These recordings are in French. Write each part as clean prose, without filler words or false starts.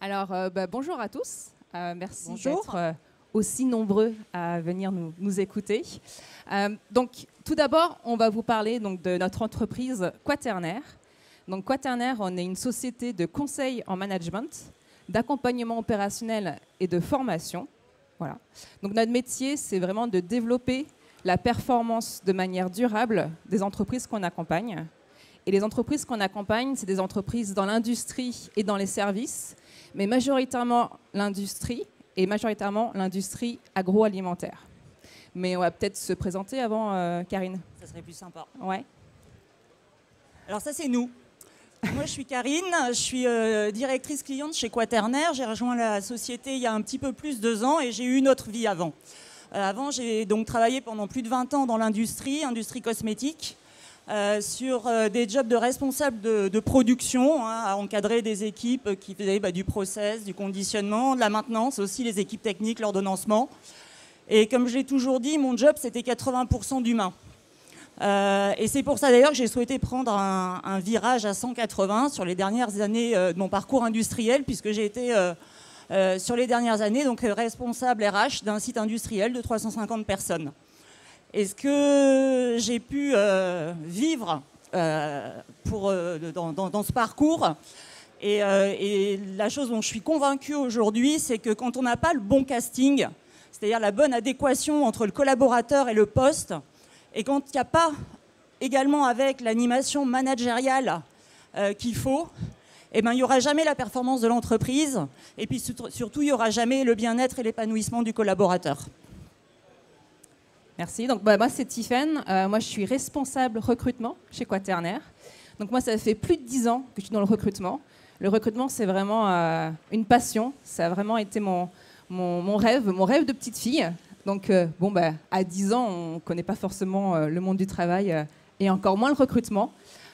Alors, bonjour à tous. Merci Bonjour. d'être aussi nombreux à venir nous écouter. Donc, tout d'abord, on va vous parler donc, de notre entreprise Quaternaire. Donc, Quaternaire, on est une société de conseil en management, d'accompagnement opérationnel et de formation. Voilà. Donc, notre métier, c'est vraiment de développer la performance de manière durable des entreprises qu'on accompagne. Et les entreprises qu'on accompagne, c'est des entreprises dans l'industrie et dans les services, mais majoritairement l'industrie et majoritairement l'industrie agroalimentaire. Mais on va peut-être se présenter avant, Karine. Ça serait plus sympa. Ouais. Alors ça, c'est nous. Moi, je suis Karine, je suis directrice cliente chez Quaternaire. J'ai rejoint la société il y a un petit peu plus de 2 ans et j'ai eu une autre vie avant. Avant, j'ai donc travaillé pendant plus de 20 ans dans l'industrie cosmétique, sur des jobs de responsable de production, à encadrer des équipes qui faisaient du process, du conditionnement, de la maintenance, aussi les équipes techniques, l'ordonnancement. Et comme je l'ai toujours dit, mon job, c'était 80% d'humain. Et c'est pour ça d'ailleurs que j'ai souhaité prendre un virage à 180 sur les dernières années de mon parcours industriel, puisque j'ai été sur les dernières années donc, responsable RH d'un site industriel de 350 personnes. Et ce que j'ai pu vivre dans ce parcours, et la chose dont je suis convaincue aujourd'hui, c'est que quand on n'a pas le bon casting, c'est-à-dire la bonne adéquation entre le collaborateur et le poste, et quand il n'y a pas également avec l'animation managériale qu'il faut, eh ben, il n'y aura jamais la performance de l'entreprise, et puis surtout, il n'y aura jamais le bien-être et l'épanouissement du collaborateur. Merci. Donc, moi, c'est Tiffaine. Moi, je suis responsable recrutement chez Quaternaire. Donc, moi, ça fait plus de 10 ans que je suis dans le recrutement. Le recrutement, c'est vraiment une passion. Ça a vraiment été mon rêve de petite fille. Donc, à 10 ans, on ne connaît pas forcément le monde du travail et encore moins le recrutement.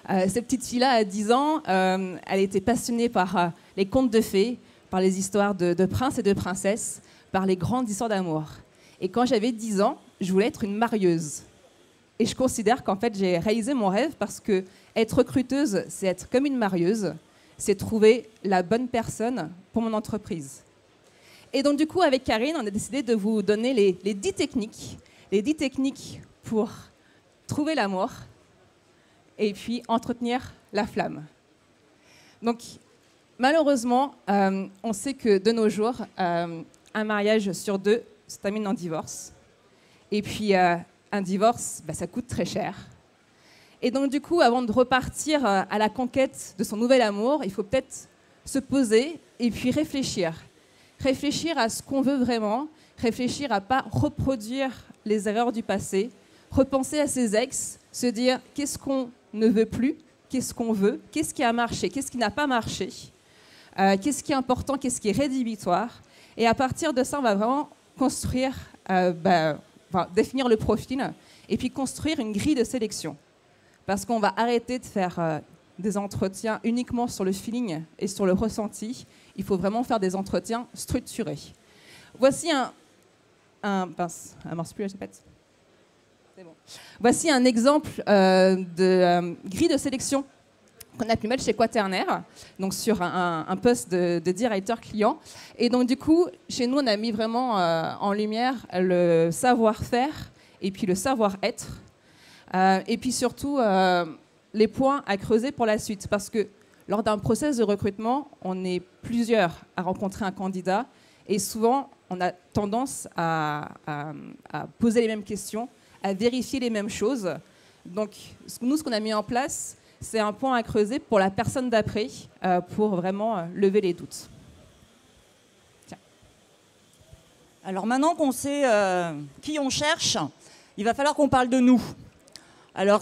Cette petite fille-là, à 10 ans, elle était passionnée par les contes de fées, par les histoires de princes et de princesses, par les grandes histoires d'amour. Et quand j'avais 10 ans, je voulais être une marieuse. Et je considère qu'en fait, j'ai réalisé mon rêve parce que être recruteuse, c'est être comme une marieuse, c'est trouver la bonne personne pour mon entreprise. Et donc, du coup, avec Karine, on a décidé de vous donner les 10 techniques. Les 10 techniques pour trouver l'amour et puis entretenir la flamme. Donc, malheureusement, on sait que de nos jours, un mariage sur 2 se termine en divorce. Et puis, un divorce, ça coûte très cher. Et donc, du coup, avant de repartir à la conquête de son nouvel amour, il faut peut-être se poser et puis réfléchir. Réfléchir à ce qu'on veut vraiment, réfléchir à ne pas reproduire les erreurs du passé, repenser à ses ex, se dire qu'est-ce qu'on ne veut plus, qu'est-ce qu'on veut, qu'est-ce qui a marché, qu'est-ce qui n'a pas marché, qu'est-ce qui est important, qu'est-ce qui est rédhibitoire. Et à partir de ça, on va vraiment construire, définir le profil et puis construire une grille de sélection. Parce qu'on va arrêter de faire des entretiens uniquement sur le feeling et sur le ressenti. Il faut vraiment faire des entretiens structurés. Voici Voici un exemple de grille de sélection qu'on a pu mettre chez Quaternaire, donc sur un poste de directeur client. Et donc du coup, chez nous, on a mis vraiment en lumière le savoir-faire et puis le savoir-être. Et puis surtout, les points à creuser pour la suite. Parce que lors d'un process de recrutement, on est plusieurs à rencontrer un candidat. Et souvent, on a tendance à poser les mêmes questions, à vérifier les mêmes choses. Donc, nous, ce qu'on a mis en place, c'est un point à creuser pour la personne d'après, pour vraiment lever les doutes. Tiens. Alors maintenant qu'on sait qui on cherche, il va falloir qu'on parle de nous. Alors,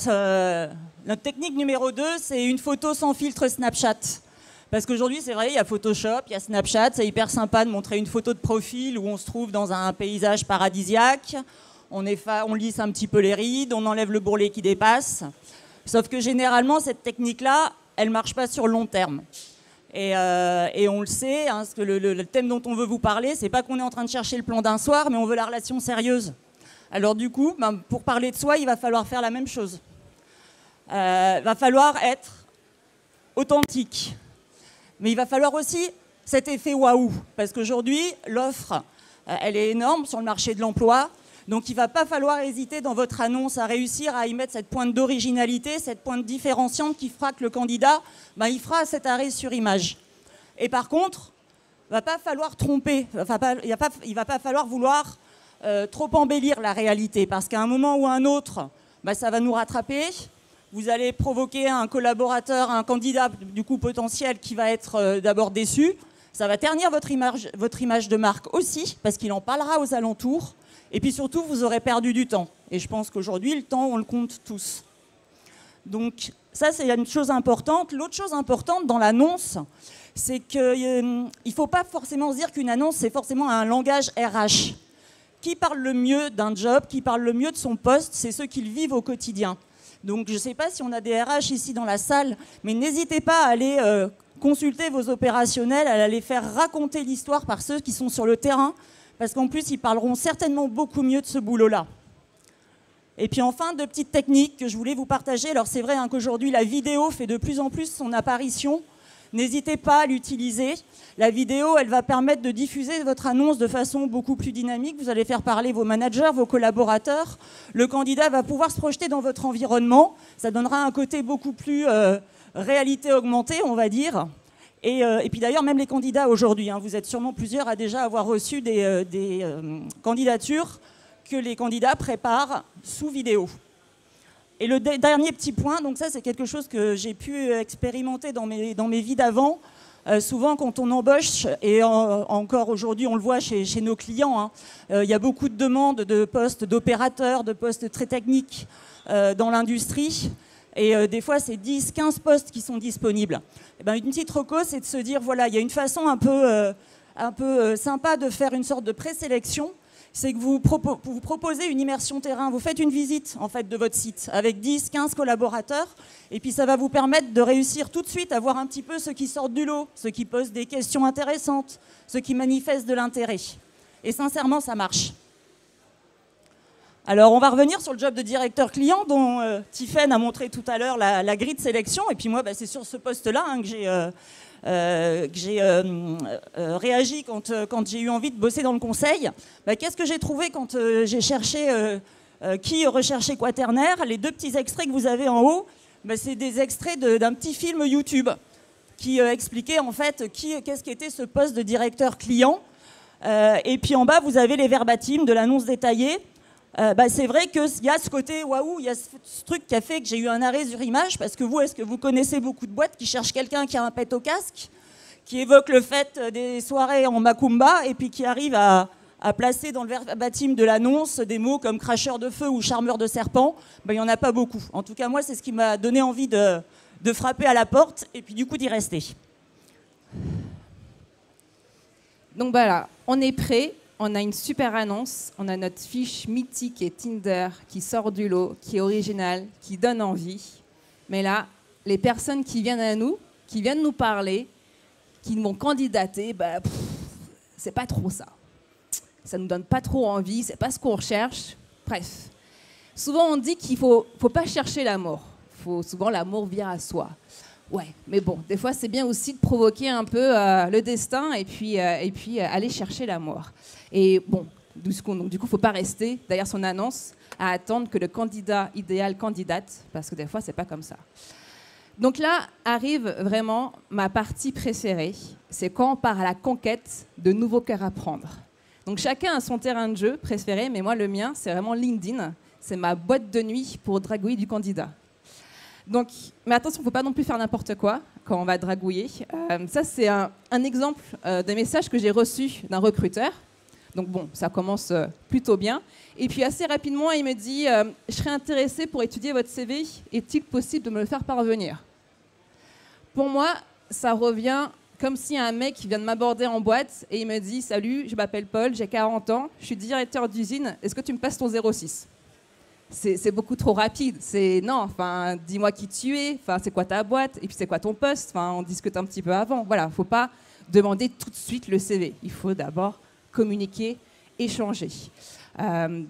notre technique numéro 2, c'est une photo sans filtre Snapchat. Parce qu'aujourd'hui, c'est vrai, il y a Photoshop, il y a Snapchat, c'est hyper sympa de montrer une photo de profil où on se trouve dans un paysage paradisiaque, on lisse un petit peu les rides, on enlève le bourrelet qui dépasse. Sauf que généralement, cette technique-là, elle ne marche pas sur le long terme. Et on le sait, parce que le thème dont on veut vous parler, c'est pas qu'on est en train de chercher le plan d'un soir, mais on veut la relation sérieuse. Alors du coup, pour parler de soi, il va falloir faire la même chose. Va falloir être authentique. Mais il va falloir aussi cet effet waouh. Parce qu'aujourd'hui, l'offre, elle est énorme sur le marché de l'emploi. Donc il ne va pas falloir hésiter dans votre annonce à réussir à y mettre cette pointe d'originalité, cette pointe différenciante qui fera que le candidat, il fera cet arrêt sur image. Et par contre, il ne va pas falloir tromper, il ne va pas falloir vouloir trop embellir la réalité, parce qu'à un moment ou à un autre, ça va nous rattraper. Vous allez provoquer un collaborateur, un candidat du coup potentiel qui va être d'abord déçu. Ça va ternir votre image de marque aussi, parce qu'il en parlera aux alentours. Et puis surtout, vous aurez perdu du temps. Et je pense qu'aujourd'hui, le temps, on le compte tous. Donc ça, c'est une chose importante. L'autre chose importante dans l'annonce, c'est qu'il ne faut pas forcément se dire qu'une annonce, c'est forcément un langage RH. Qui parle le mieux d'un job, qui parle le mieux de son poste, c'est ceux qui le vivent au quotidien. Donc je ne sais pas si on a des RH ici dans la salle, mais n'hésitez pas à aller consulter vos opérationnels, à les faire raconter l'histoire par ceux qui sont sur le terrain, parce qu'en plus, ils parleront certainement beaucoup mieux de ce boulot-là. Et puis enfin, deux petites techniques que je voulais vous partager. Alors c'est vrai qu'aujourd'hui, la vidéo fait de plus en plus son apparition. N'hésitez pas à l'utiliser. La vidéo, elle va permettre de diffuser votre annonce de façon beaucoup plus dynamique. Vous allez faire parler vos managers, vos collaborateurs. Le candidat va pouvoir se projeter dans votre environnement. Ça donnera un côté beaucoup plus réalité augmentée, on va dire. Et puis d'ailleurs, même les candidats aujourd'hui, vous êtes sûrement plusieurs à déjà avoir reçu des candidatures que les candidats préparent sous vidéo. Et le dernier petit point, donc ça c'est quelque chose que j'ai pu expérimenter dans mes vies d'avant. Souvent quand on embauche, et encore aujourd'hui on le voit chez nos clients, il y a beaucoup de demandes de postes d'opérateurs, de postes très techniques dans l'industrie. Et des fois, c'est 10, 15 postes qui sont disponibles. Et une petite reco, c'est de se dire, voilà, il y a une façon un peu sympa de faire une sorte de présélection. C'est que vous proposez une immersion terrain. Vous faites une visite, en fait, de votre site avec 10, 15 collaborateurs. Et puis, ça va vous permettre de réussir tout de suite à voir un petit peu ceux qui sortent du lot, ceux qui posent des questions intéressantes, ceux qui manifestent de l'intérêt. Et sincèrement, ça marche. Alors, on va revenir sur le job de directeur client dont Tiffaine a montré tout à l'heure la grille de sélection. Et puis moi, c'est sur ce poste-là que j'ai réagi quand j'ai eu envie de bosser dans le conseil. Qu'est-ce que j'ai trouvé quand j'ai cherché qui recherchait Quaternaire? Les deux petits extraits que vous avez en haut, c'est des extraits d'un petit film YouTube qui expliquait en fait qu'est-ce qu'était ce poste de directeur client. Et puis en bas, vous avez les verbatims de l'annonce détaillée. C'est vrai qu'il y a ce côté waouh, il y a ce truc qui a fait que j'ai eu un arrêt sur image, parce que est-ce que vous connaissez beaucoup de boîtes qui cherchent quelqu'un qui a un pet au casque, qui évoque le fait des soirées en macumba, et puis qui arrive à placer dans le verbatim de l'annonce des mots comme cracheur de feu ou charmeur de serpent? Il n'y en a pas beaucoup. En tout cas, moi, c'est ce qui m'a donné envie de frapper à la porte, et puis du coup d'y rester. Donc voilà, on est prêt. On a une super annonce, on a notre fiche mythique et Tinder qui sort du lot, qui est originale, qui donne envie. Mais là, les personnes qui viennent à nous, qui viennent nous parler, qui vont candidater, c'est pas trop ça. Ça nous donne pas trop envie, c'est pas ce qu'on recherche. Bref. Souvent on dit qu'il faut pas chercher l'amour. Souvent l'amour vient à soi. Ouais, mais bon, des fois c'est bien aussi de provoquer un peu le destin et puis aller chercher l'amour. Et bon, du coup, il ne faut pas rester derrière son annonce à attendre que le candidat idéal candidate, parce que des fois c'est pas comme ça. Donc là arrive vraiment ma partie préférée, c'est quand on part à la conquête de nouveaux cœurs à prendre. Donc chacun a son terrain de jeu préféré, mais moi le mien c'est vraiment LinkedIn, c'est ma boîte de nuit pour dragouiller du candidat. Donc, mais attention, il ne faut pas non plus faire n'importe quoi quand on va dragouiller. Ça, c'est un exemple d'un message que j'ai reçu d'un recruteur. Donc bon, ça commence plutôt bien. Et puis assez rapidement, il me dit « Je serais intéressé pour étudier votre CV. Est-il possible de me le faire parvenir ?» Pour moi, ça revient comme si un mec vient de m'aborder en boîte et il me dit « Salut, je m'appelle Paul, j'ai 40 ans, je suis directeur d'usine. Est-ce que tu me passes ton 06 ?» C'est beaucoup trop rapide. C'est non, enfin, dis-moi qui tu es, enfin, c'est quoi ta boîte, et puis c'est quoi ton poste, enfin, on discute un petit peu avant. Voilà, faut pas demander tout de suite le CV. Il faut d'abord communiquer, échanger. Donc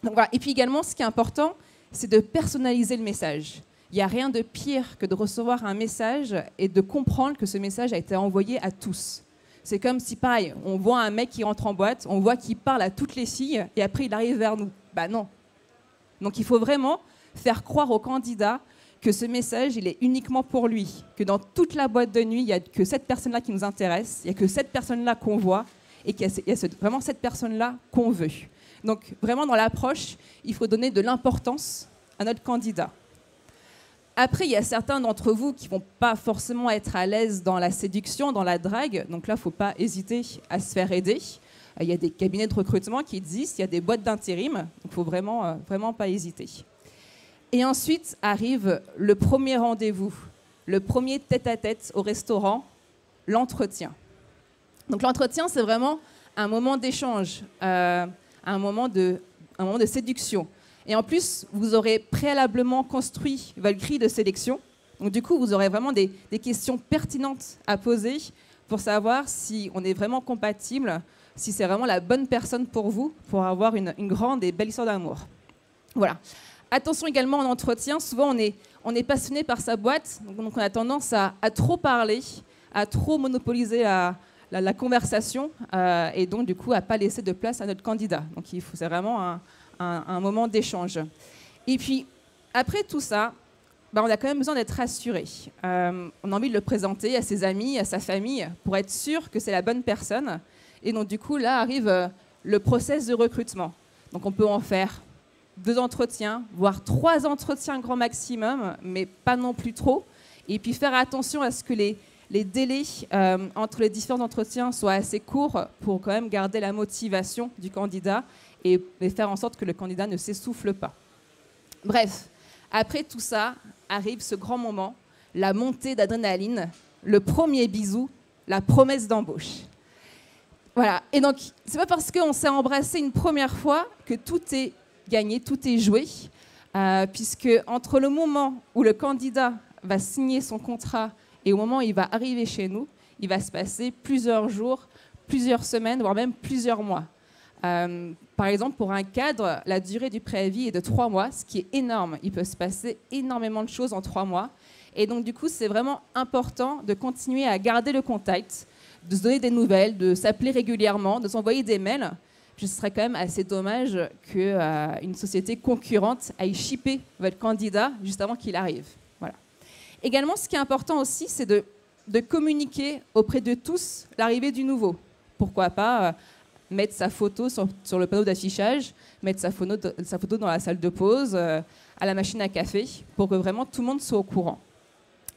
voilà. Et puis également, ce qui est important, c'est de personnaliser le message. Il n'y a rien de pire que de recevoir un message et de comprendre que ce message a été envoyé à tous. C'est comme si, pareil, on voit un mec qui rentre en boîte, on voit qu'il parle à toutes les filles, et après, il arrive vers nous. Bah non. Donc, il faut vraiment faire croire au candidat que ce message, il est uniquement pour lui, que dans toute la boîte de nuit, il n'y a que cette personne-là qui nous intéresse, il n'y a que cette personne-là qu'on voit, et qu'il y a vraiment cette personne-là qu'on veut. Donc, vraiment, dans l'approche, il faut donner de l'importance à notre candidat. Après, il y a certains d'entre vous qui ne vont pas forcément être à l'aise dans la séduction, dans la drague. Donc là, il ne faut pas hésiter à se faire aider. Il y a des cabinets de recrutement qui existent, il y a des boîtes d'intérim. Donc il ne faut vraiment, vraiment pas hésiter. Et ensuite arrive le premier rendez-vous, le premier tête-à-tête au restaurant, l'entretien. Donc l'entretien, c'est vraiment un moment d'échange, un moment de séduction. Et en plus, vous aurez préalablement construit votre grille de sélection. Donc du coup, vous aurez vraiment des questions pertinentes à poser pour savoir si on est vraiment compatible, si c'est vraiment la bonne personne pour vous, pour avoir une grande et belle histoire d'amour. Voilà. Attention également en entretien, souvent on est passionné par sa boîte, donc on a tendance à trop parler, à trop monopoliser la conversation et donc du coup à ne pas laisser de place à notre candidat. Donc c'est vraiment un moment d'échange. Et puis, après tout ça, on a quand même besoin d'être rassuré. On a envie de le présenter à ses amis, à sa famille, pour être sûr que c'est la bonne personne. Et donc, du coup, là arrive le process de recrutement. Donc, on peut en faire 2 entretiens, voire 3 entretiens grand maximum, mais pas non plus trop. Et puis, faire attention à ce que les délais entre les différents entretiens soient assez courts pour quand même garder la motivation du candidat et faire en sorte que le candidat ne s'essouffle pas. Bref, après tout ça, arrive ce grand moment, la montée d'adrénaline, le premier bisou, la promesse d'embauche. Voilà. Et donc, c'est pas parce qu'on s'est embrassé une première fois que tout est gagné, tout est joué, puisque entre le moment où le candidat va signer son contrat et au moment où il va arriver chez nous, il va se passer plusieurs jours, plusieurs semaines, voire même plusieurs mois. Par exemple, pour un cadre, la durée du préavis est de 3 mois, ce qui est énorme. Il peut se passer énormément de choses en 3 mois. Et donc, du coup, c'est vraiment important de continuer à garder le contact, de se donner des nouvelles, de s'appeler régulièrement, de s'envoyer des mails. Ce serait quand même assez dommage qu'une société concurrente aille shipper votre candidat juste avant qu'il arrive. Voilà. Également, ce qui est important aussi, c'est de communiquer auprès de tous l'arrivée du nouveau. Pourquoi pas mettre sa photo sur le panneau d'affichage, mettre sa photo dans la salle de pause, à la machine à café, pour que vraiment tout le monde soit au courant.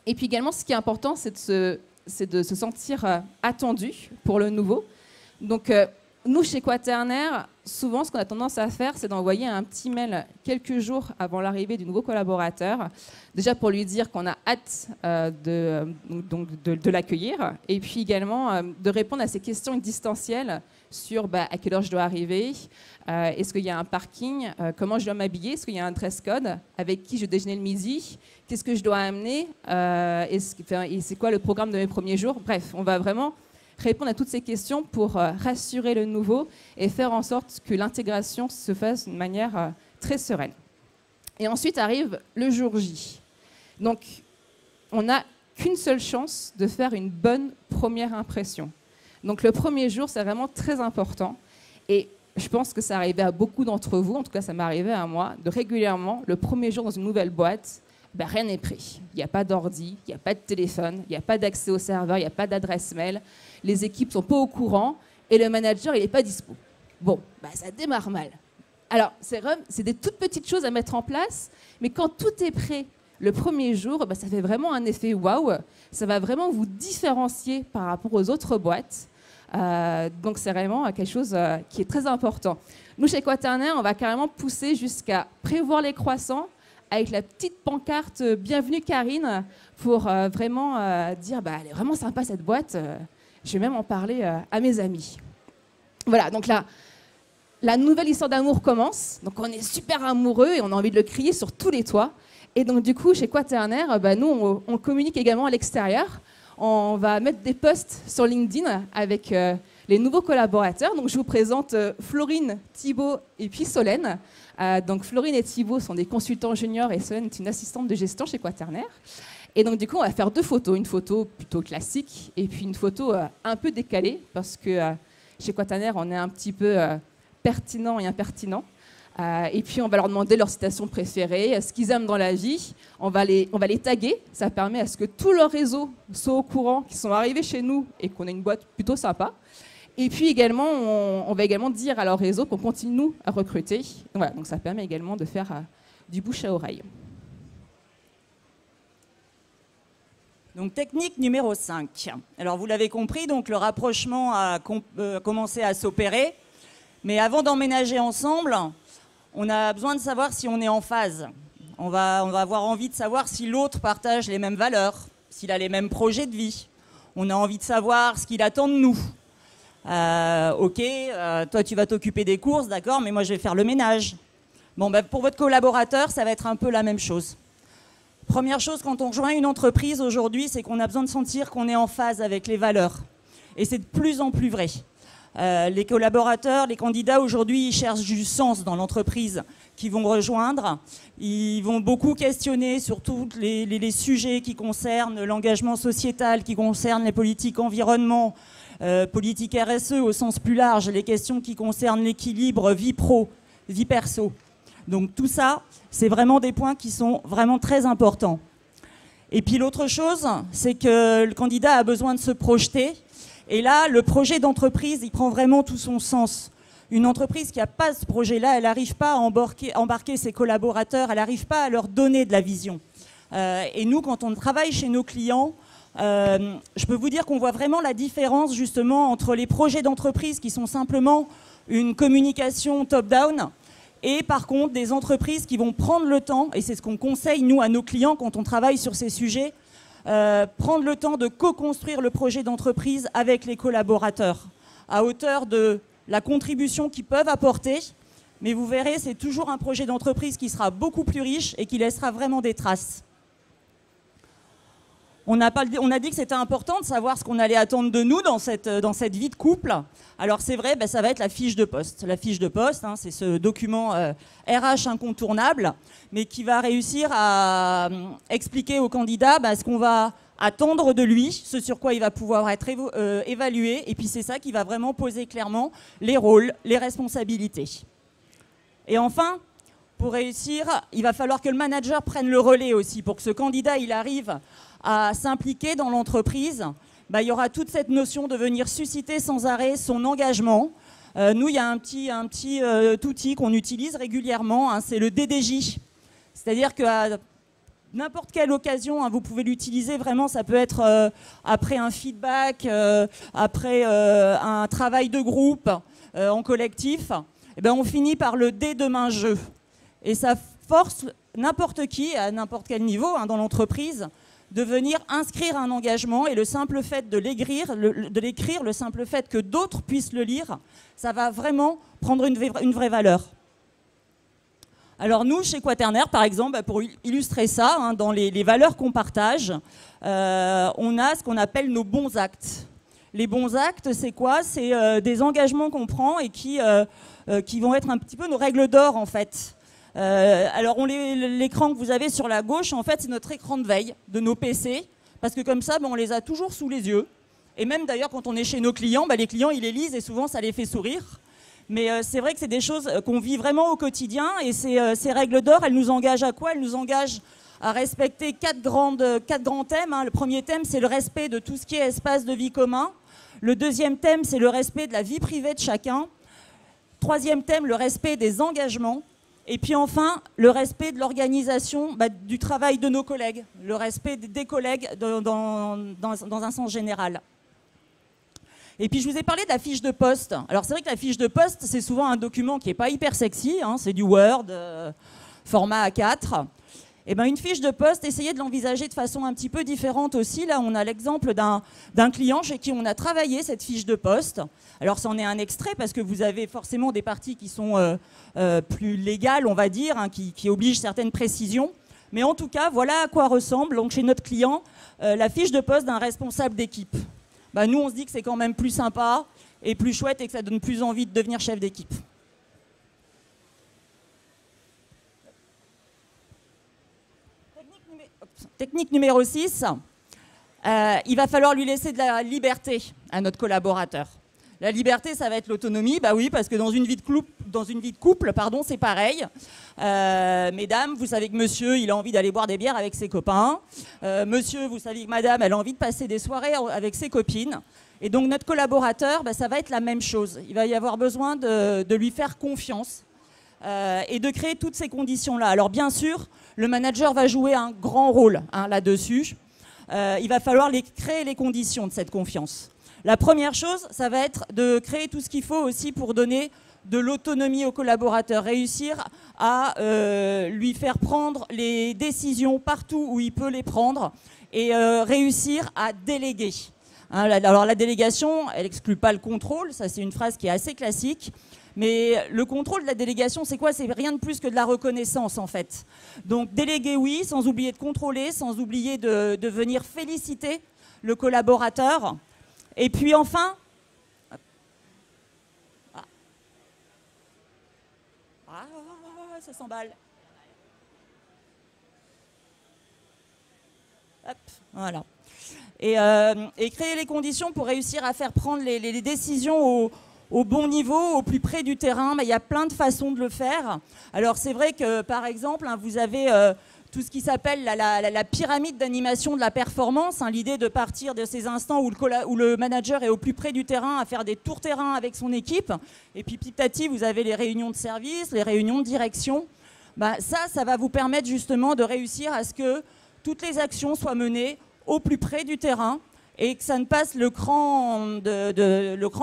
Et puis également, ce qui est important, c'est de se sentir attendu pour le nouveau. Donc, nous, chez Quaternaire, souvent, ce qu'on a tendance à faire, c'est d'envoyer un petit mail quelques jours avant l'arrivée du nouveau collaborateur, déjà pour lui dire qu'on a hâte de l'accueillir, et puis également de répondre à ces questions existentielles sur à quelle heure je dois arriver, est-ce qu'il y a un parking, comment je dois m'habiller, est-ce qu'il y a un dress code, avec qui je déjeune le midi, qu'est-ce que je dois amener, et c'est quoi le programme de mes premiers jours. Bref, on va vraiment répondre à toutes ces questions pour rassurer le nouveau et faire en sorte que l'intégration se fasse d'une manière très sereine. Et ensuite arrive le jour J. Donc, on n'a qu'une seule chance de faire une bonne première impression. Donc, le premier jour, c'est vraiment très important. Et je pense que ça arrivait à beaucoup d'entre vous, en tout cas, ça m'est arrivé à moi, de régulièrement, le premier jour dans une nouvelle boîte, rien n'est prêt. Il n'y a pas d'ordi, il n'y a pas de téléphone, il n'y a pas d'accès au serveur, il n'y a pas d'adresse mail. Les équipes ne sont pas au courant et le manager, il n'est pas dispo. Bon, ça démarre mal. Alors, c'est des toutes petites choses à mettre en place, mais quand tout est prêt le premier jour, ça fait vraiment un effet waouh. Ça va vraiment vous différencier par rapport aux autres boîtes. Donc, c'est vraiment quelque chose qui est très important. Nous, chez Quaternaire, on va carrément pousser jusqu'à prévoir les croissants avec la petite pancarte « Bienvenue Karine » pour vraiment dire elle est vraiment sympa cette boîte, je vais même en parler à mes amis. Voilà, donc là, la nouvelle histoire d'amour commence. Donc on est super amoureux et on a envie de le crier sur tous les toits. Et donc du coup, chez Quaternaire, nous, on communique également à l'extérieur. On va mettre des posts sur LinkedIn avec les nouveaux collaborateurs. Donc je vous présente Florine, Thibaut et puis Solène. Donc Florine et Thibaut sont des consultants juniors et Solène est une assistante de gestion chez Quaternaire. Et donc, du coup, on va faire deux photos. Une photo plutôt classique et puis une photo un peu décalée parce que chez Quaternaire, on est un petit peu pertinent et impertinent. Et puis, on va leur demander leur citation préférée, ce qu'ils aiment dans la vie. On va les taguer. Ça permet à ce que tout leur réseau soit au courant qu'ils sont arrivés chez nous et qu'on a une boîte plutôt sympa. Et puis également, on va également dire à leur réseau qu'on continue, nous, à recruter. Donc, voilà, donc ça permet également de faire du bouche à oreille. Donc, technique numéro 5. Alors, vous l'avez compris, donc, le rapprochement a commencé à s'opérer. Mais avant d'emménager ensemble, on a besoin de savoir si on est en phase. On va avoir envie de savoir si l'autre partage les mêmes valeurs, s'il a les mêmes projets de vie. On a envie de savoir ce qu'il attend de nous. Ok, toi tu vas t'occuper des courses, d'accord, mais moi je vais faire le ménage. Bon, ben, pour votre collaborateur, ça va être un peu la même chose. Première chose, quand on rejoint une entreprise aujourd'hui, c'est qu'on a besoin de sentir qu'on est en phase avec les valeurs. Et c'est de plus en plus vrai. Les collaborateurs, les candidats aujourd'hui, ils cherchent du sens dans l'entreprise qu'ils vont rejoindre. Ils vont beaucoup questionner sur tous les sujets qui concernent l'engagement sociétal, qui concernent les politiques environnement, politique RSE au sens plus large, les questions qui concernent l'équilibre vie pro, vie perso. Donc tout ça, c'est vraiment des points qui sont vraiment très importants. Et puis l'autre chose, c'est que le candidat a besoin de se projeter. Et là, le projet d'entreprise, il prend vraiment tout son sens. Une entreprise qui n'a pas ce projet-là, elle n'arrive pas à embarquer ses collaborateurs, elle n'arrive pas à leur donner de la vision. Et nous, quand on travaille chez nos clients, je peux vous dire qu'on voit vraiment la différence justement entre les projets d'entreprise qui sont simplement une communication top-down et par contre des entreprises qui vont prendre le temps, et c'est ce qu'on conseille nous à nos clients quand on travaille sur ces sujets, prendre le temps de co-construire le projet d'entreprise avec les collaborateurs à hauteur de la contribution qu'ils peuvent apporter, mais vous verrez, c'est toujours un projet d'entreprise qui sera beaucoup plus riche et qui laissera vraiment des traces. On a dit que c'était important de savoir ce qu'on allait attendre de nous dans cette vie de couple. Alors c'est vrai, ça va être la fiche de poste. La fiche de poste, hein, c'est ce document RH incontournable, mais qui va réussir à expliquer au candidat ce qu'on va attendre de lui, ce sur quoi il va pouvoir être évalué. Et puis c'est ça qui va vraiment poser clairement les rôles, les responsabilités. Et enfin, pour réussir, il va falloir que le manager prenne le relais aussi pour que ce candidat il arrive à s'impliquer dans l'entreprise. Il y aura toute cette notion de venir susciter sans arrêt son engagement. Nous, il y a un petit outil qu'on utilise régulièrement, hein, c'est le DDJ. C'est-à-dire qu'à n'importe quelle occasion, hein, vous pouvez l'utiliser vraiment, ça peut être après un feedback, après un travail de groupe, en collectif. On finit par le D demain je. Et ça force n'importe qui, à n'importe quel niveau hein, dans l'entreprise, de venir inscrire un engagement, et le simple fait de l'écrire, le simple fait que d'autres puissent le lire, ça va vraiment prendre une vraie valeur. Alors nous, chez Quaternaire, par exemple, pour illustrer ça, hein, dans les valeurs qu'on partage, on a ce qu'on appelle nos bons actes. Les bons actes, c'est quoi? C'est des engagements qu'on prend et qui vont être un petit peu nos règles d'or, en fait. Alors l'écran que vous avez sur la gauche, en fait, c'est notre écran de veille de nos PC, parce que comme ça, on les a toujours sous les yeux. Et même d'ailleurs, quand on est chez nos clients, les clients, ils les lisent et souvent, ça les fait sourire. Mais c'est vrai que c'est des choses qu'on vit vraiment au quotidien. Et ces règles d'or, elles nous engagent à quoi? Elles nous engagent à respecter quatre grands thèmes. Hein. Le premier thème, c'est le respect de tout ce qui est espace de vie commun. Le deuxième thème, c'est le respect de la vie privée de chacun. Troisième thème, le respect des engagements. Et puis enfin, le respect de l'organisation du travail de nos collègues, le respect des collègues dans un sens général. Et puis je vous ai parlé de la fiche de poste. Alors c'est vrai que la fiche de poste, c'est souvent un document qui n'est pas hyper sexy, hein, c'est du Word, format A4. Et une fiche de poste, essayez de l'envisager de façon un petit peu différente aussi. Là, on a l'exemple d'un client chez qui on a travaillé cette fiche de poste. Alors, c'en est un extrait parce que vous avez forcément des parties qui sont plus légales, on va dire, hein, qui obligent certaines précisions. Mais en tout cas, voilà à quoi ressemble, donc, chez notre client, la fiche de poste d'un responsable d'équipe. Nous, on se dit que c'est quand même plus sympa et plus chouette et que ça donne plus envie de devenir chef d'équipe. Technique numéro 6, il va falloir lui laisser de la liberté à notre collaborateur. La liberté, ça va être l'autonomie, bah oui, parce que dans une vie de couple, pardon, c'est pareil. Mesdames, vous savez que monsieur, il a envie d'aller boire des bières avec ses copains. Monsieur, vous savez que madame, elle a envie de passer des soirées avec ses copines. Et donc notre collaborateur, bah, ça va être la même chose. Il va y avoir besoin de lui faire confiance et de créer toutes ces conditions-là. Alors bien sûr, le manager va jouer un grand rôle là-dessus. Il va falloir créer les conditions de cette confiance. La première chose, ça va être de créer tout ce qu'il faut aussi pour donner de l'autonomie au collaborateur, réussir à lui faire prendre les décisions partout où il peut les prendre et réussir à déléguer. Alors la délégation, elle n'exclut pas le contrôle, ça c'est une phrase qui est assez classique, mais le contrôle de la délégation, c'est quoi? C'est rien de plus que de la reconnaissance en fait. Donc déléguer oui, sans oublier de contrôler, sans oublier de venir féliciter le collaborateur. Et puis enfin, ça s'emballe. Hop, voilà. Et créer les conditions pour réussir à faire prendre les décisions au bon niveau, au plus près du terrain. Mais il y a plein de façons de le faire. Alors c'est vrai que par exemple, vous avez tout ce qui s'appelle la pyramide d'animation de la performance, l'idée de partir de ces instants où le manager est au plus près du terrain à faire des tours terrain avec son équipe. Et puis petit à petit, vous avez les réunions de service, les réunions de direction. Ça va vous permettre justement de réussir à ce que toutes les actions soient menées au plus près du terrain et que ça ne passe le cran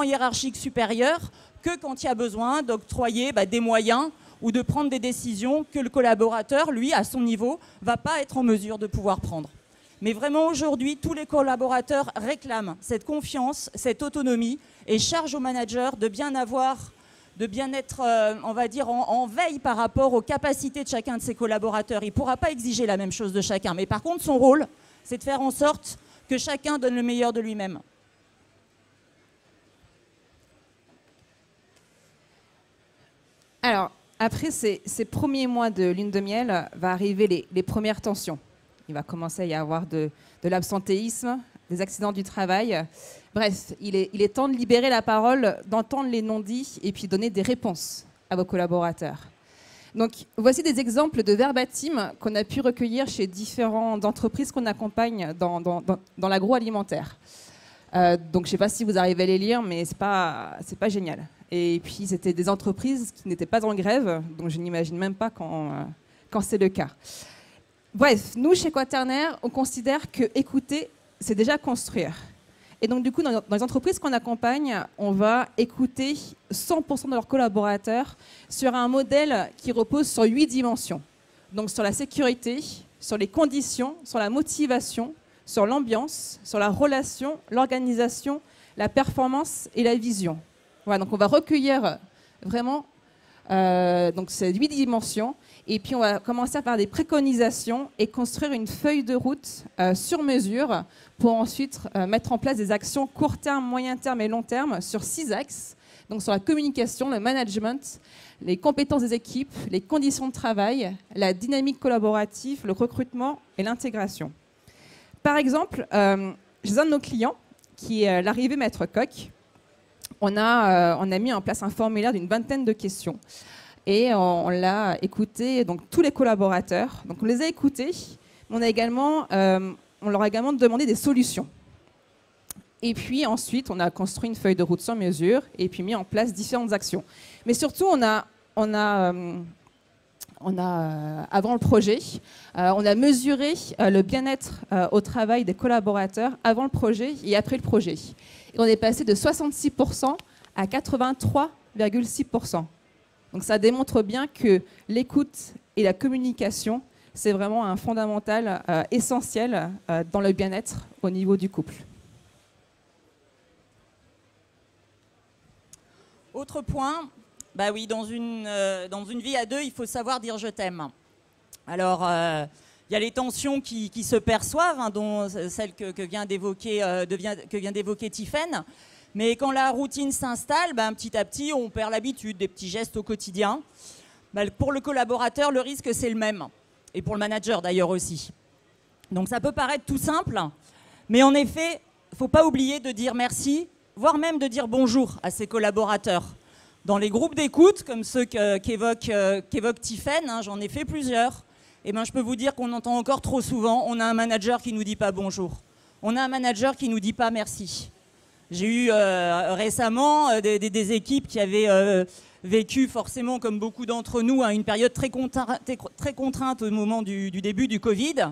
hiérarchique supérieur que quand il y a besoin d'octroyer des moyens ou de prendre des décisions que le collaborateur, lui, à son niveau, ne va pas être en mesure de pouvoir prendre. Mais vraiment, aujourd'hui, tous les collaborateurs réclament cette confiance, cette autonomie et chargent au manager de bien être, on va dire, en veille par rapport aux capacités de chacun de ses collaborateurs. Il ne pourra pas exiger la même chose de chacun. Mais par contre, son rôle, c'est de faire en sorte que chacun donne le meilleur de lui-même. Alors, après ces premiers mois de lune de miel, va arriver les premières tensions. Il va commencer à y avoir de l'absentéisme, des accidents du travail. Bref, il est temps de libérer la parole, d'entendre les non-dits et puis donner des réponses à vos collaborateurs. Donc, voici des exemples de verbatim qu'on a pu recueillir chez différentes entreprises qu'on accompagne dans l'agroalimentaire. Donc, je ne sais pas si vous arrivez à les lire, mais c'est pas génial. Et puis, c'était des entreprises qui n'étaient pas en grève, donc je n'imagine même pas quand c'est le cas. Bref, nous, chez Quaternaire, on considère que écouter, c'est déjà construire. Et donc, du coup, dans les entreprises qu'on accompagne, on va écouter 100% de leurs collaborateurs sur un modèle qui repose sur 8 dimensions. Donc, sur la sécurité, sur les conditions, sur la motivation, sur l'ambiance, sur la relation, l'organisation, la performance et la vision. Voilà, donc on va recueillir vraiment donc ces 8 dimensions et puis on va commencer à faire des préconisations et construire une feuille de route sur mesure pour ensuite mettre en place des actions court terme, moyen terme et long terme sur 6 axes. Donc sur la communication, le management, les compétences des équipes, les conditions de travail, la dynamique collaborative, le recrutement et l'intégration. Par exemple, chez un de nos clients, qui est l'arrivée Maître Coq, on a mis en place un formulaire d'une 20aine de questions et on l'a écouté, donc tous les collaborateurs. Donc on les a écoutés, on leur a également demandé des solutions. Et puis ensuite, on a construit une feuille de route sur mesure et puis mis en place différentes actions. Mais surtout, avant le projet, on a mesuré le bien-être au travail des collaborateurs avant le projet et après le projet. Et on est passé de 66% à 83,6%. Donc ça démontre bien que l'écoute et la communication, c'est vraiment un fondamental essentiel dans le bien-être au niveau du couple. Autre point, oui, dans une vie à deux, il faut savoir dire je t'aime. Alors, il y a les tensions qui se perçoivent, dont celle que vient d'évoquer Tiffaine. Mais quand la routine s'installe, petit à petit, on perd l'habitude des petits gestes au quotidien. Pour le collaborateur, le risque, c'est le même. et pour le manager d'ailleurs aussi. Donc ça peut paraître tout simple, mais en effet, il ne faut pas oublier de dire merci, voire même de dire bonjour à ses collaborateurs. Dans les groupes d'écoute, comme ceux qu'évoque Tiffaine, hein, j'en ai fait plusieurs, et ben, je peux vous dire qu'on entend encore trop souvent, on a un manager qui ne nous dit pas bonjour. On a un manager qui ne nous dit pas merci. J'ai eu récemment des équipes qui avaient vécu forcément, comme beaucoup d'entre nous, à une période très contrainte au moment du début du Covid.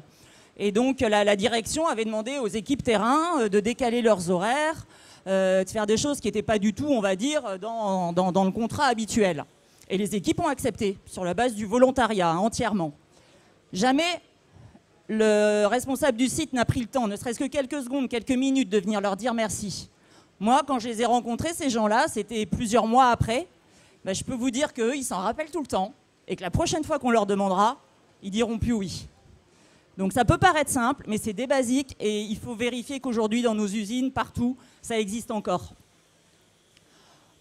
Et donc la direction avait demandé aux équipes terrain de décaler leurs horaires, de faire des choses qui n'étaient pas du tout, on va dire, dans le contrat habituel. Et les équipes ont accepté, sur la base du volontariat, hein, entièrement. Jamais le responsable du site n'a pris le temps, ne serait-ce que quelques secondes, quelques minutes, de venir leur dire merci. Moi, quand je les ai rencontrés, ces gens-là, c'était plusieurs mois après, ben, je peux vous dire qu'eux, ils s'en rappellent tout le temps, et que la prochaine fois qu'on leur demandera, ils diront plus oui. Donc ça peut paraître simple, mais c'est des basiques, et il faut vérifier qu'aujourd'hui, dans nos usines, partout, ça existe encore.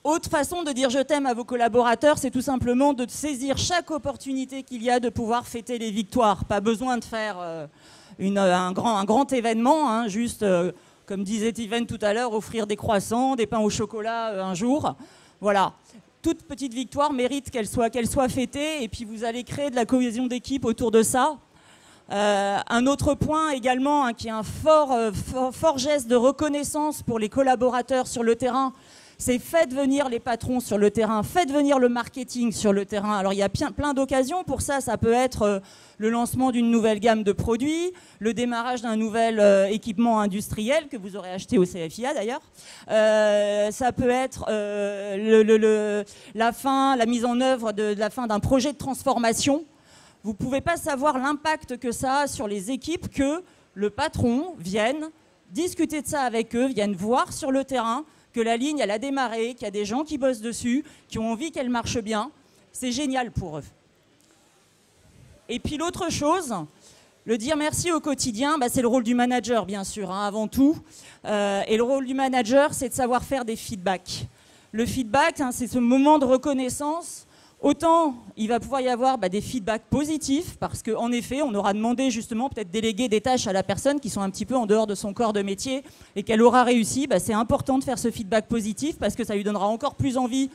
Autre façon de dire je t'aime à vos collaborateurs, c'est tout simplement de saisir chaque opportunité qu'il y a de pouvoir fêter les victoires. Pas besoin de faire un grand événement, hein, juste, comme disait Tivenne tout à l'heure, offrir des croissants, des pains au chocolat un jour. Voilà. Toute petite victoire mérite qu'elle soit fêtée, et puis vous allez créer de la cohésion d'équipe autour de ça. Un autre point également, hein, qui est un fort geste de reconnaissance pour les collaborateurs sur le terrain, c'est faites venir les patrons sur le terrain, faites venir le marketing sur le terrain. Alors il y a plein d'occasions pour ça, ça peut être le lancement d'une nouvelle gamme de produits, le démarrage d'un nouvel équipement industriel que vous aurez acheté au CFIA d'ailleurs, ça peut être la mise en œuvre de la fin d'un projet de transformation. Vous ne pouvez pas savoir l'impact que ça a sur les équipes que le patron vienne discuter de ça avec eux, vienne voir sur le terrain que la ligne, elle a démarré, qu'il y a des gens qui bossent dessus, qui ont envie qu'elle marche bien. C'est génial pour eux. Et puis l'autre chose, le dire merci au quotidien, bah, c'est le rôle du manager, bien sûr, hein, avant tout. Et le rôle du manager, c'est de savoir faire des feedbacks. Le feedback, hein, c'est ce moment de reconnaissance. Autant il va pouvoir y avoir des feedbacks positifs, parce qu'en effet, on aura demandé justement peut-être déléguer des tâches à la personne qui sont un petit peu en dehors de son corps de métier et qu'elle aura réussi. C'est important de faire ce feedback positif parce que ça lui donnera encore plus envie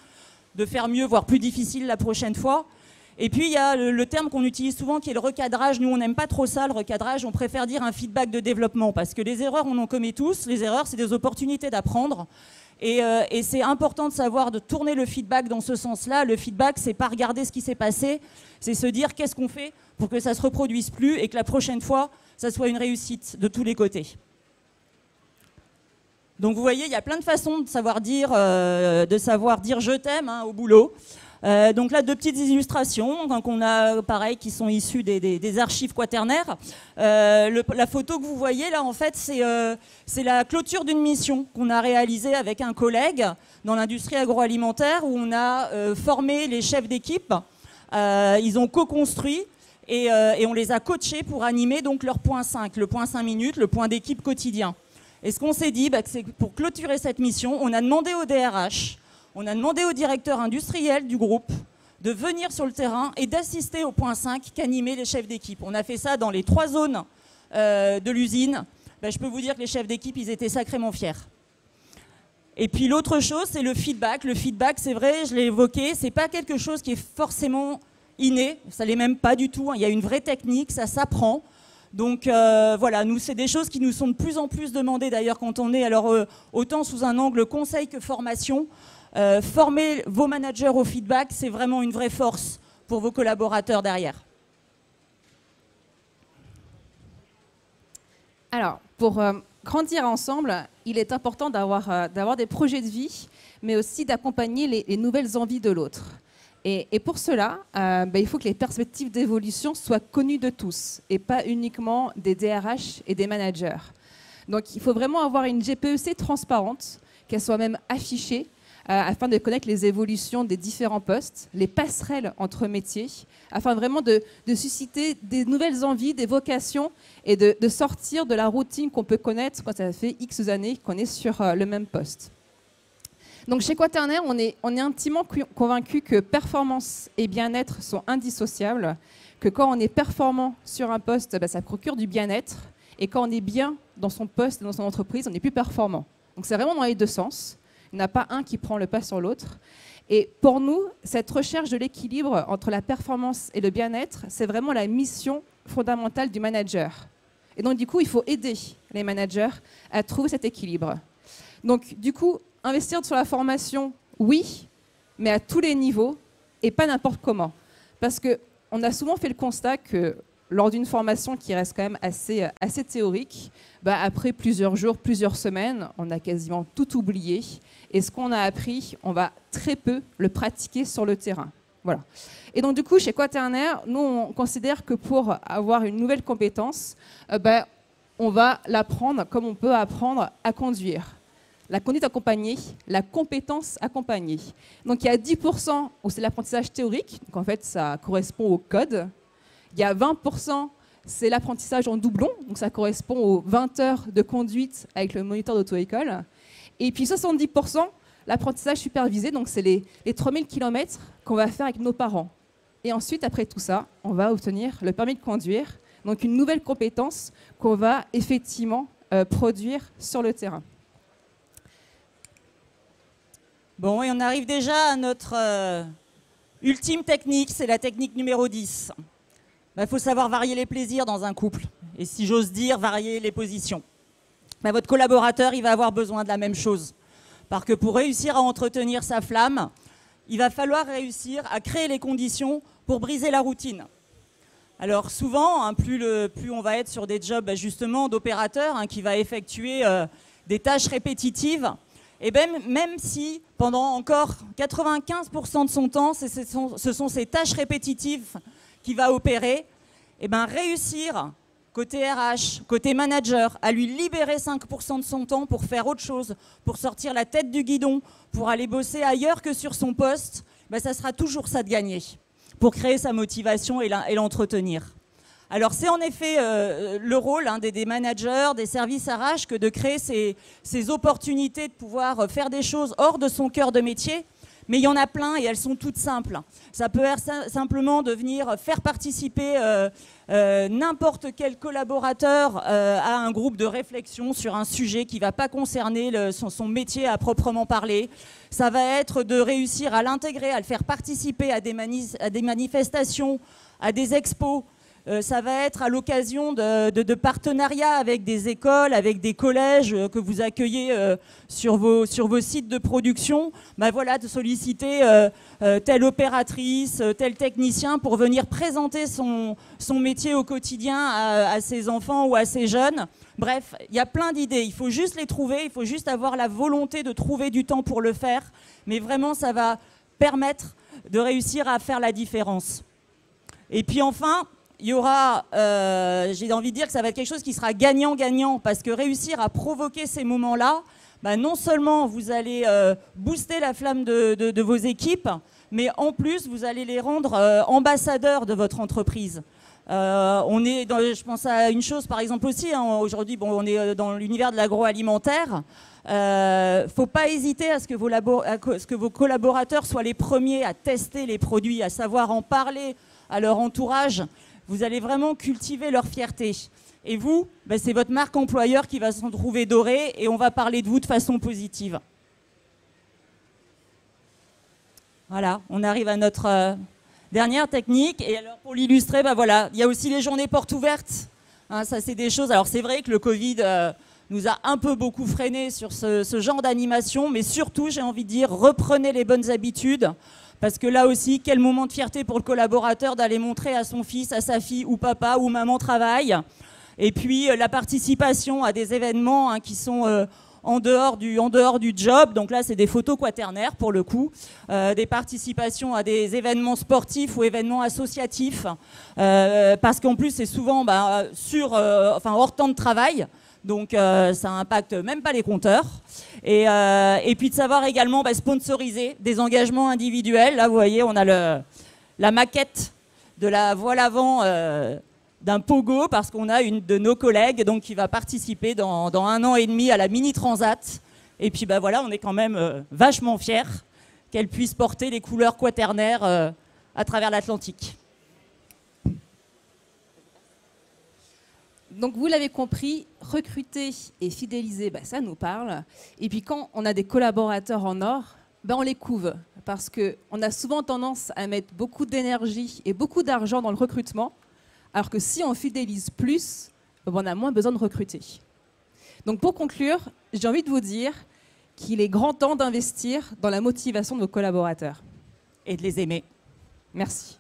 de faire mieux, voire plus difficile la prochaine fois. Et puis il y a le terme qu'on utilise souvent qui est le recadrage. Nous, on n'aime pas trop ça, le recadrage. On préfère dire un feedback de développement parce que les erreurs, on en commet tous. Les erreurs, c'est des opportunités d'apprendre. Et c'est important de savoir de tourner le feedback dans ce sens-là. Le feedback, c'est pas regarder ce qui s'est passé, c'est se dire qu'est-ce qu'on fait pour que ça se reproduise plus et que la prochaine fois, ça soit une réussite de tous les côtés. Donc vous voyez, il y a plein de façons de savoir dire je t'aime, hein, au boulot. Donc là, deux petites illustrations qu'on a, pareil, qui sont issues des archives quaternaires. La photo que vous voyez là, en fait, c'est la clôture d'une mission qu'on a réalisée avec un collègue dans l'industrie agroalimentaire où on a formé les chefs d'équipe. Ils ont co-construit et on les a coachés pour animer donc leur point 5, le point 5 minutes, le point d'équipe quotidien. Et ce qu'on s'est dit, que c'est pour clôturer cette mission, on a demandé au DRH, on a demandé au directeur industriel du groupe de venir sur le terrain et d'assister au point 5 qu'animaient les chefs d'équipe. On a fait ça dans les 3 zones de l'usine. Je peux vous dire que les chefs d'équipe, ils étaient sacrément fiers. Et puis l'autre chose, c'est le feedback. Le feedback, c'est vrai, je l'ai évoqué, c'est pas quelque chose qui est forcément inné, ça l'est même pas du tout. Il y a une vraie technique, ça s'apprend. Donc voilà, nous, c'est des choses qui nous sont de plus en plus demandées d'ailleurs quand on est, alors autant sous un angle conseil que formation. Former vos managers au feedback, c'est vraiment une vraie force pour vos collaborateurs derrière. Alors, pour grandir ensemble, il est important d'avoir des projets de vie, mais aussi d'accompagner les nouvelles envies de l'autre. Et pour cela, il faut que les perspectives d'évolution soient connues de tous, et pas uniquement des DRH et des managers. Donc, il faut vraiment avoir une GPEC transparente, qu'elle soit même affichée, afin de connaître les évolutions des différents postes, les passerelles entre métiers, afin vraiment de susciter des nouvelles envies, des vocations et de sortir de la routine qu'on peut connaître quand ça fait X années qu'on est sur le même poste. Donc chez Quaternaire, on est intimement convaincu que performance et bien-être sont indissociables, que quand on est performant sur un poste, ça procure du bien-être, et quand on est bien dans son poste, dans son entreprise, on est plus performant. Donc c'est vraiment dans les deux sens. Il n'y en a pas un qui prend le pas sur l'autre. Et pour nous, cette recherche de l'équilibre entre la performance et le bien-être, c'est vraiment la mission fondamentale du manager. Et donc du coup, il faut aider les managers à trouver cet équilibre. Donc du coup, investir sur la formation, oui, mais à tous les niveaux et pas n'importe comment. Parce qu'on a souvent fait le constat que lors d'une formation qui reste quand même assez théorique, après plusieurs jours, plusieurs semaines, on a quasiment tout oublié. Et ce qu'on a appris, on va très peu le pratiquer sur le terrain. Voilà. Et donc du coup, chez Quaternaire, nous, on considère que pour avoir une nouvelle compétence, on va l'apprendre comme on peut apprendre à conduire. La conduite accompagnée, la compétence accompagnée. Donc il y a 10% où c'est l'apprentissage théorique, donc en fait ça correspond au code. Il y a 20%, c'est l'apprentissage en doublon, donc ça correspond aux 20 heures de conduite avec le moniteur d'auto-école. Et puis 70%, l'apprentissage supervisé, donc c'est les 3000 km qu'on va faire avec nos parents. Et ensuite, après tout ça, on va obtenir le permis de conduire, donc une nouvelle compétence qu'on va effectivement produire sur le terrain. Bon, et on arrive déjà à notre ultime technique, c'est la technique numéro 10. Il faut savoir varier les plaisirs dans un couple. Et si j'ose dire, varier les positions. Votre collaborateur, il va avoir besoin de la même chose. Parce que pour réussir à entretenir sa flamme, il va falloir réussir à créer les conditions pour briser la routine. Alors souvent, plus on va être sur des jobs justement d'opérateurs qui va effectuer des tâches répétitives, et même si pendant encore 95% de son temps, ce sont ces tâches répétitives qui va opérer, réussir côté RH, côté manager, à lui libérer 5% de son temps pour faire autre chose, pour sortir la tête du guidon, pour aller bosser ailleurs que sur son poste, ça sera toujours ça de gagner, pour créer sa motivation et l'entretenir. Alors c'est en effet le rôle des managers, des services RH, que de créer ces opportunités de pouvoir faire des choses hors de son cœur de métier. Mais il y en a plein et elles sont toutes simples. Ça peut être simplement de venir faire participer n'importe quel collaborateur à un groupe de réflexion sur un sujet qui ne va pas concerner son métier à proprement parler. Ça va être de réussir à l'intégrer, à le faire participer à des manifestations, à des expos. Ça va être à l'occasion de partenariats avec des écoles, avec des collèges que vous accueillez sur vos sites de production. Voilà, de solliciter telle opératrice, tel technicien pour venir présenter son métier au quotidien à ses enfants ou à ses jeunes. Bref, il y a plein d'idées. Il faut juste les trouver, il faut juste avoir la volonté de trouver du temps pour le faire. Mais vraiment, ça va permettre de réussir à faire la différence. Et puis enfin, il y aura, j'ai envie de dire que ça va être quelque chose qui sera gagnant-gagnant, parce que réussir à provoquer ces moments-là, non seulement vous allez booster la flamme de vos équipes, mais en plus vous allez les rendre ambassadeurs de votre entreprise. Je pense à une chose par exemple aussi, aujourd'hui on est dans l'univers de l'agroalimentaire. Faut pas hésiter à ce que vos collaborateurs soient les premiers à tester les produits, à savoir en parler à leur entourage. Vous allez vraiment cultiver leur fierté. Et vous, c'est votre marque employeur qui va s'en trouver dorée et on va parler de vous de façon positive. Voilà, on arrive à notre dernière technique. Et alors pour l'illustrer, voilà, il y a aussi les journées portes ouvertes. Ça, c'est des choses. Alors c'est vrai que le Covid nous a un peu beaucoup freiné sur ce genre d'animation, mais surtout, j'ai envie de dire, reprenez les bonnes habitudes. Parce que là aussi, quel moment de fierté pour le collaborateur d'aller montrer à son fils, à sa fille, ou papa, ou maman travaille. Et puis la participation à des événements qui sont en dehors du job. Donc là, c'est des photos quaternaires pour le coup. Des participations à des événements sportifs ou événements associatifs. Parce qu'en plus, c'est souvent hors temps de travail. Donc ça impacte même pas les compteurs. Et puis de savoir également sponsoriser des engagements individuels. Là, vous voyez, on a la maquette de la voile avant d'un pogo, parce qu'on a une de nos collègues qui va participer dans 1 an et demi à la Mini Transat, Et puis bah, voilà, on est quand même vachement fiers qu'elle puisse porter les couleurs quaternaires à travers l'Atlantique. Donc vous l'avez compris, recruter et fidéliser, bah, ça nous parle. Et puis quand on a des collaborateurs en or, bah, on les couve. Parce qu'on a souvent tendance à mettre beaucoup d'énergie et beaucoup d'argent dans le recrutement, alors que si on fidélise plus, bah, on a moins besoin de recruter. Donc pour conclure, j'ai envie de vous dire qu'il est grand temps d'investir dans la motivation de vos collaborateurs. Et de les aimer. Merci.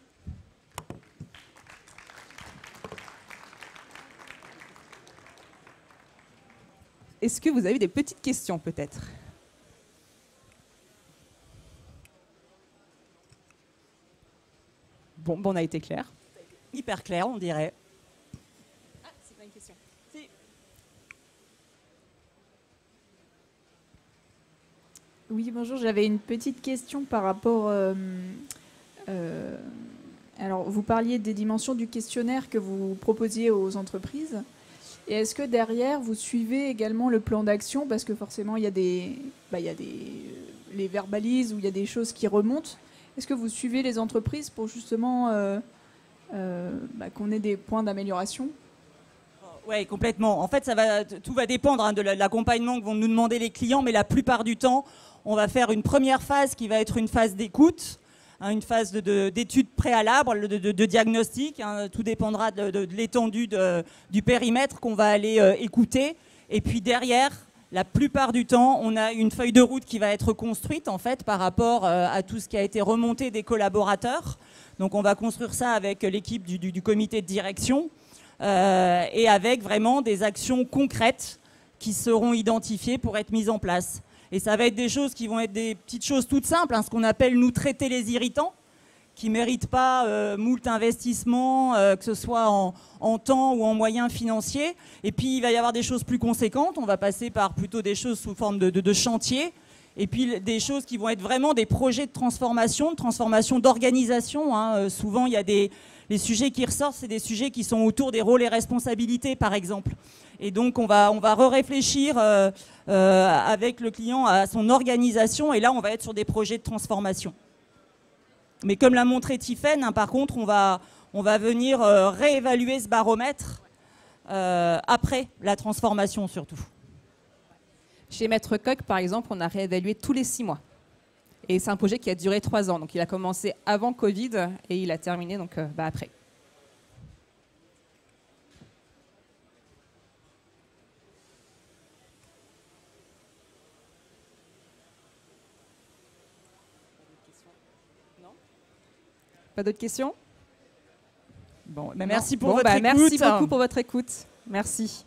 Est-ce que vous avez des petites questions peut-être ? Bon, on a été clair. Hyper clair, on dirait. Ah, c'est pas une question. Si. Oui, bonjour, j'avais une petite question par rapport... alors, vous parliez des dimensions du questionnaire que vous proposiez aux entreprises. Et est-ce que derrière, vous suivez également le plan d'action? Parce que forcément, il y a les verbalises, où il y a des choses qui remontent. Est-ce que vous suivez les entreprises pour justement qu'on ait des points d'amélioration? Oui, complètement. En fait, tout va dépendre de l'accompagnement que vont nous demander les clients, mais la plupart du temps, on va faire une première phase qui va être une phase d'écoute, une phase d'étude préalable, de diagnostic. Tout dépendra de l'étendue du périmètre qu'on va aller écouter. Et puis derrière, la plupart du temps, on a une feuille de route qui va être construite en fait par rapport à tout ce qui a été remonté des collaborateurs. Donc on va construire ça avec l'équipe du comité de direction et avec vraiment des actions concrètes qui seront identifiées pour être mises en place. Et ça va être des choses qui vont être des petites choses toutes simples, ce qu'on appelle nous traiter les irritants, qui ne méritent pas moult investissements, que ce soit en temps ou en moyens financiers. Et puis il va y avoir des choses plus conséquentes, on va passer par plutôt des choses sous forme de chantier, et puis des choses qui vont être vraiment des projets de transformation d'organisation. Souvent il y a les sujets qui ressortent, c'est des sujets qui sont autour des rôles et responsabilités par exemple. Et donc on va réfléchir avec le client à son organisation, et là on va être sur des projets de transformation. Mais comme l'a montré Tiffaine, par contre, on va venir réévaluer ce baromètre après la transformation surtout. Chez Maître Coq, par exemple, on a réévalué tous les 6 mois. Et c'est un projet qui a duré 3 ans. Donc il a commencé avant Covid et il a terminé donc, après. Pas d'autres questions? Bon, merci pour votre écoute. Merci beaucoup pour votre écoute. Merci.